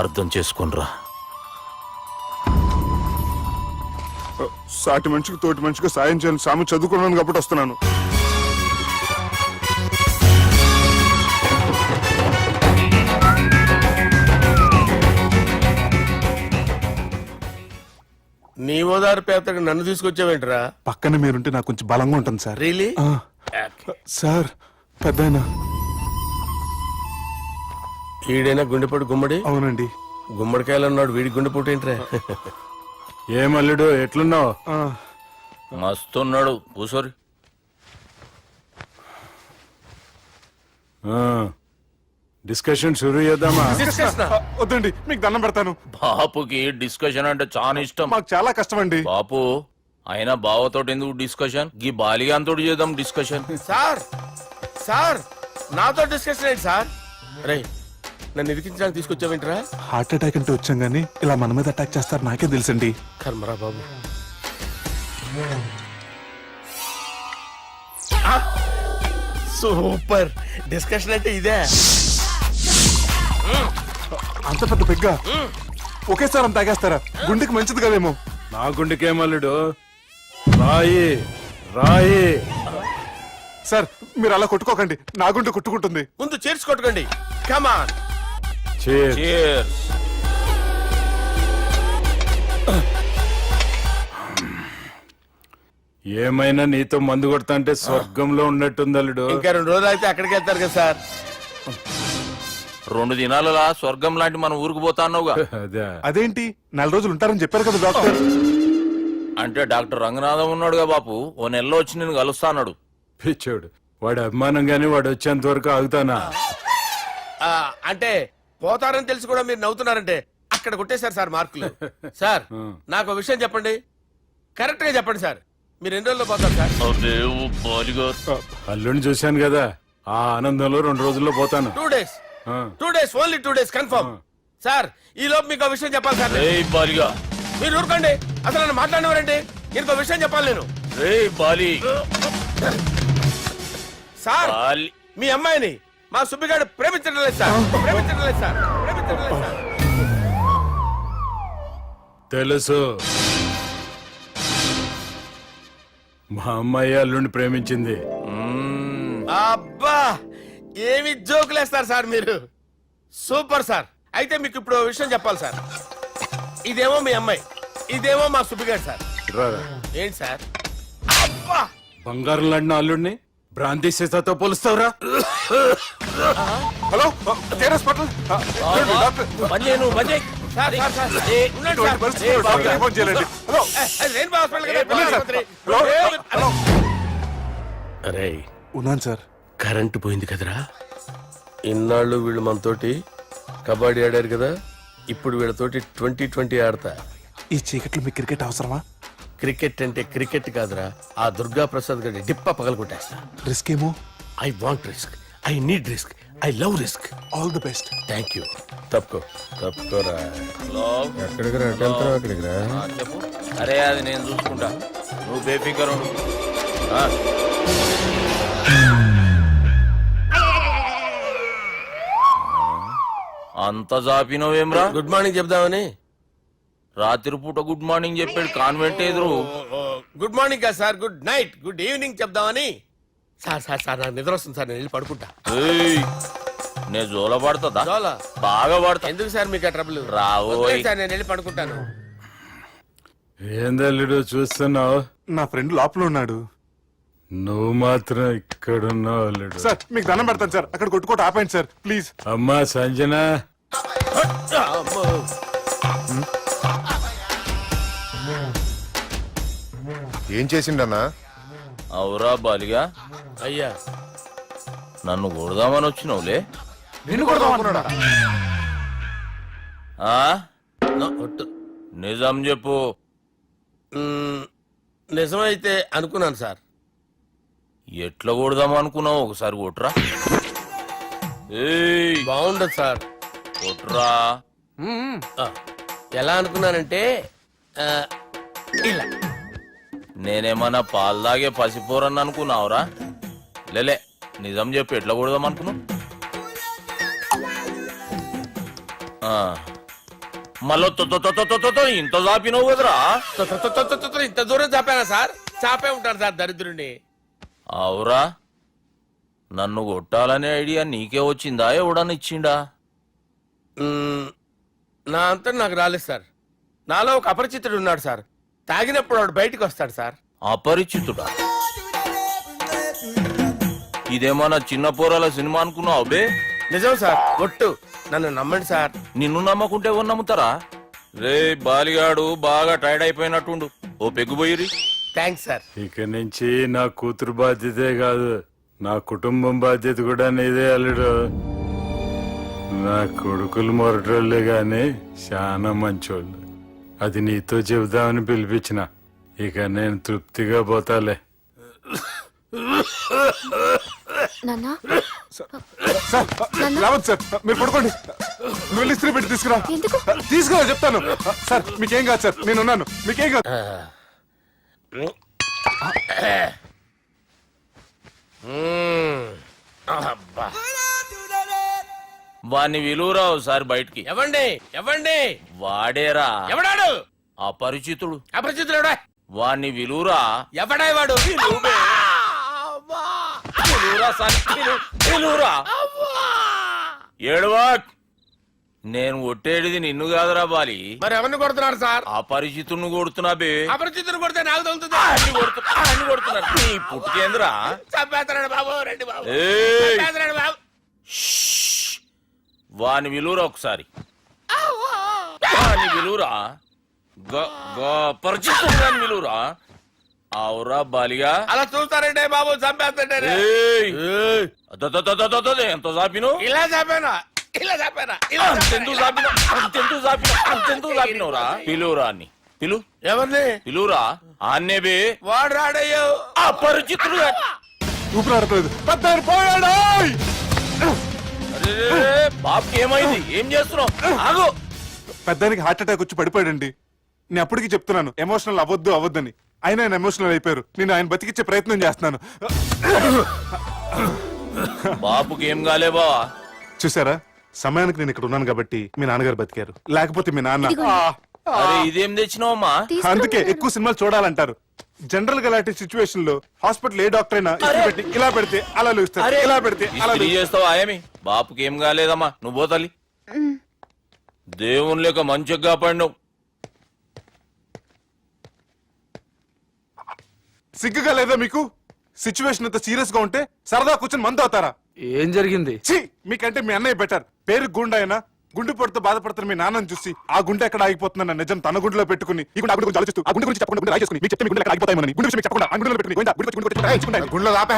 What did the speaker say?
అర్థం చేసుకునిరా. సాటి మనిషికి తోటి మనిషికి సాయం చేయని సామి చదువుకున్నాను కాబట్టి వస్తున్నాను. నీ ఓదారు పేదకు నన్ను తీసుకొచ్చావేంట్రా? పక్కన మీరుంటే నాకు కొంచెం బలంగా ఉంటుంది సార్. రియలీ? సార్ పెద్దాయన. ఈడైనా గుండెపోటు గుమ్మడి? అవునండి. గుమ్మడికాయలు అన్నాడు, వీడి గుండెపోటు ఏంట్రా? ఏమల్లుడు ఎట్లున్నావు? మస్తున్నాడు కూసోరి. డిస్కషన్ షురూ చేద్దామా? వద్దండి, మీకు దండం పెడతాను. బాపుకి డిస్కషన్ అంటే చాలా ఇష్టం. మాకు చాలా కష్టం అండి. బాపు అయినా బావతోటి ఎందుకు డిస్కషన్? గీ బాలిగాంతో చేద్దాం డిస్కషన్. సార్ సార్ నాతో డిస్కషన్ ఏంటి సార్? రే నన్ను ఇరికించడానికి తీసుకొచ్చావేంట్రా? హార్ట్ అటాక్ అంటే వచ్చాం గానీ ఇలా మన మీద అటాక్ చేస్తారు నాకే తెలుసండి. కర్మరా బాబు. సూపర్ డిస్కషన్ అంటే ఇదే. అంత పెద్ద పెగ్గ ఒకేసారి అంత తాగేస్తారా? గుండెకి మంచిది కదేమో. నా గుండెకేమల్లుడు, రాయి రాయి. సార్ మీరు అలా కొట్టుకోకండి, నా గుండె కొట్టుకుంటుంది. ముందు చేర్చుకొట్టుకోండి. కమాన్. Cheers. ఏమైనా నీతో మందు కొడతా అంటే స్వర్గంలో ఉన్నట్టుంది అల్లుడు. ఇంకా 2 రోజులు అయితే అక్కడికి వెళ్తారు కదా సార్. 2 దినాలలా స్వర్గం లాంటి మన ఊరికి పోతా అన్నావుగా. అదే అదేంటి 4 రోజులు ఉంటారని చెప్పారు కదా డాక్టర్. అంటే డాక్టర్ రంగనాథం ఉన్నాడుగా బాపు, ఓ నెలలో వచ్చి నేను కలుస్తా అన్నాడు. పిచ్చోడు, వాడు అభిమానం గాని వాడు వచ్చేంత వరకు ఆగుతానా? అంటే పోతారని తెలిసి కూడా మీరు నవ్వుతున్నారంటే అక్కడ కొట్టేశారు సార్ మార్కులు. సార్ నాకు ఒక విషయం చెప్పండి, కరెక్ట్ గా చెప్పండి సార్. మీరు ఎన్ని రోజుల్లో పోతారు సార్? అల్లుడిని చూశాను కదా, ఆ ఆనందంలో 2 రోజుల్లో పోతాను. 2 days. 2 days, only 2 days confirm. Sir ఈ లోపు మీకు విషయం చెప్పాలి సార్. బాలిగా మీరు ఊరుకోండి, అసలు నన్ను మాట్లాడినవారండి. ఇంకో విషయం చెప్పాలి నేను. బాలి సార్ బాలి మీ అమ్మాయిని మా సుబ్బిగాడు ప్రేమించడం లేదు సార్. ప్రేమించడం లేదు సార్. ప్రేమించడం లేదు సార్. తెలుసు, మా అమ్మాయి అల్లుడిని ప్రేమించింది. అబ్బా ఏమి జోకులేస్తారు సార్ మీరు. Super sir. అయితే మీకు ఇప్పుడు ఓ విషయం చెప్పాలి సార్. ఇదేమో మీ అమ్మాయి, ఇదేమో మా సుబ్బిగాడు సార్. రారా. ఏంటి సార్? అబ్బా బంగారం లాంటి అల్లుడిని భ్రాంతి సీతతో పోలుస్తావురా? హలో హాస్పిటల్ బంజేను బంజే. సార్ సార్ సార్ ఉండండి సార్. ఫోన్ చేయండి. హలో రెయిన్బో హాస్పిటల్ కదా, వెళ్ళండి సార్. ఆసుపత్రి. హలో. అరే ఉన్నాను సార్. కరెంటు పోయింది కదరా. ఇన్నాళ్ళు వీళ్ళు మనతోటి కబడ్డీ ఆడారు కదా, ఇప్పుడు వీళ్ళతోటి 2020 ఆడతా. ఈ చీకట్లో మీకు క్రికెట్ అవసరమా? క్రికెట్ అంటే క్రికెట్ కాదురా, ఆ దుర్గా ప్రసాద్ గారి డిప్ప పగల కొట్టేస్తా. రిస్క్ ఏమో. I want risk, I need risk, I love risk. All the best. Thank you. తప్పుకోరా. ఎక్కడికి రా? అక్కడికి రా. చెప్పు. అరే అది నేను చూసుకుంటా, నువ్వు బేఫికర్ ఉండు. అంత జాపినవేమ్రా? గుడ్ మార్నింగ్ చెప్దామని. రాత్రి పూట గుడ్ మార్నింగ్ చెప్పాడు కాన్వెంట్ ఎదురు. గుడ్ మార్నింగ్ కాదు sir, good night, good evening చెప్దామని. సార్ సార్ సార్ నాకు నిద్ర వస్తుంది సార్, నేను వెళ్ళి పడుకుంటా. నేను జోల పడుతుందా? జోల? బాగా పడతా. ఎందుకు సార్ మీకు ఆ ట్రబుల్? రావోయ్ సార్ నేను వెళ్ళి పడుకుంటాను. ఏందల్లుడు చూస్తున్నావు? నా ఫ్రెండ్ లోపల ఉన్నాడు. నువ్వు మాత్రం ఇక్కడున్నావు అల్లుడు. సార్ మీకు దండం పెడతాను సార్, అక్కడ కొట్టుకోట ఆపండి సార్ ప్లీజ్. అమ్మా సంజన, అమ్మో. ఏం చేసిండన్నా? అవురా బాలిగా, అయ్యా నన్ను కొడదామని వచ్చినావులే. నిన్ను కొడదామన్నాడా? నిజం చెప్పు. నిజమైతే అనుకున్నాను సార్. ఎట్లా కొడదాం అనుకున్నావు? ఒకసారి కొట్రా. బాగుండదు సార్. కొట్రా. ఎలా అనుకున్నానంటే ఇలా. నేనేమన్నా పాలు తాగే పసిపోరని అనుకున్నావురా? లేలే, నిజం చెప్పు, ఎట్లా కొడదాం అనుకున్నావు? మళ్ళీ ఇంత చాపినవు కదరా ఇంత దూరం చాపానా సార్? చాపే ఉంటారు సార్ దరిద్రుడిని. అవురా, నన్ను కొట్టాలనే ఐడియా నీకే వచ్చిందా ఎవడన్నా ఇచ్చిండా? నా అంతా నాకు రాలేదు సార్. నాలో ఒక అపరిచితుడు ఉన్నాడు సార్. తాగినప్పుడు వాడు బయటికి వస్తాడు సార్. అపరిచితుడా? ఇదేమన్నా చిన్న పోరాల సినిమా అనుకున్నావు బే? నిజం సార్, ఒట్టు, నన్ను నమ్మండి సార్. నిన్ను నమ్మకుంటే ఎవరు నమ్ముతారా? రే బాలిగాడు బాగా టైర్డ్ అయిపోయినట్టుండు, ఓ పెగ్గుబోయిరి. Thanks sir. ఇక నుంచి నా కూతురు బాధ్యతే కాదు, నా కుటుంబం బాధ్యత కూడా నీదే అల్లుడు. నా కొడుకులు మొరటోళ్ళే గాని చాలా మంచోళ్ళు. అది నీతో చెబుదామని పిలిపించిన. ఇక నేను తృప్తిగా పోతాలే. సార్ రావద్దు సార్, మీరు పడుకోండి. నువ్వు వెళ్ళి ఇస్త్రీ పెట్టి తీసుకురా. తీసుకురా చెప్తాను. సార్ మీకేం కాదు సార్, నేను ఉన్నాను, మీకేం కాదు. అబ్బా. వాణ్ణి విలువరా ఒకసారి బయటికి. ఎవండి ఎవండి? వాడేరా ఎవడాడు? అపరిచితుడు. అపరిచితుడు ఎవడా? వాణ్ణి విలువరా. ఎవడా వాడు? విలువరా సార్, విలువరా. ఏడవా, నేను ఒట్టేడిది నిన్ను కాదురా బాలి. మరి ఎవరిని కొడుతున్నారు సార్? అపరిచితుడిని కొడుతున్నా బే. అపరిచితుడు కొడితే నాకు తగులుతుంది. అన్ని కొడుతున్నారు. నీ పుట్టుకేంద్రా? చంపేస్తున్నాడు బాబు, రండి బాబు. ఏయ్! చంపేస్తున్నాడు బాబు. వాని విలువరా ఒకసారి. వాని విలువరా. పరిచితుడు విలువరా. అవురా బాలిగా. అలా చూస్తారంటే బాబు, చంపేస్తాడు. ఏయ్! ఎంత చాపిను? ఇలా చంపానా? ఇలా చంపానా? ఇలా అంతెందుకు చాపిన? అంతెందుకు చాపిన? అంతెందుకు చాపినవురా? పిలువురా అన్ని. పిలు. ఎవరిని? పిలువురా. ఆన్నే బే. వాడు రాడయ్యో. అపరిచితుడు. ఊపిరాడట్లేదు. పెద్ద ఆయన పోయాడు. బాబుకి ఏమైంది? ఏం చేస్తున్నావు? ఆగు. పెద్దానికి హార్ట్ అటాక్ వచ్చి పడిపోయాడండి. నేను అప్పటికి చెప్తున్నాను ఎమోషనల్ అవ్వద్దని. ఆయన ఎమోషనల్ అయిపోయారు. నేను ఆయన బతికిచ్చే ప్రయత్నం చేస్తున్నాను. బాబుకి ఏం కాలే బావా? చూసారా, సమయానికి నేను ఇక్కడ ఉన్నాను కాబట్టి మీ నాన్నగారు బతికారు. లేకపోతే మీ నాన్న. అరే ఇదేం తెచ్చినావమ్మా? అందుకే ఎక్కువ సినిమాలు చూడాలంటారు. జనరల్ గా అలాంటి సిచ్యువేషన్ లో హాస్పిటల్ ఏ డాక్టర్ అయినా ఇస్త్రీ పెట్టి ఇలా పెడితే అలా లూస్తారు, ఇలా పెడితే అలా ఇస్త్రీ చేస్తావా ఏమి? బాపుకి ఏం కాలేదమ్మా, నువ్వు పోతల్లి. దేవుని లేక మంచిగా కాపాడినావు. సిగ్గుగా లేదా మీకు? సిచ్యువేషన్ అంత సీరియస్ గా ఉంటే సరదా కూర్చొని మందు అవుతారా? ఏం జరిగింది? ఛీ, మీకంటే మీ అన్నయ్య బెటర్. పేరు గుండె అయినా గుండె పొడితో బాధపడుతున్న మీ నాన్నని చూసి ఆ గుండె ఎక్కడ ఆగిపోతుందన్న నిజం తన గుండెలో పెట్టుకుని ఈ గుండె గురించి ఆలోచిస్తూ ఆ గుండె గురించి చెప్పకుండా గుండె రాజేసుకుని మీకు చెప్తే మీ గుండె ఎక్కడ ఆగిపోతాయని గుండె విషయం చెప్పకుండా ఆ గుండెలో పెట్టుకుని గుండె గుండెలో ఆపే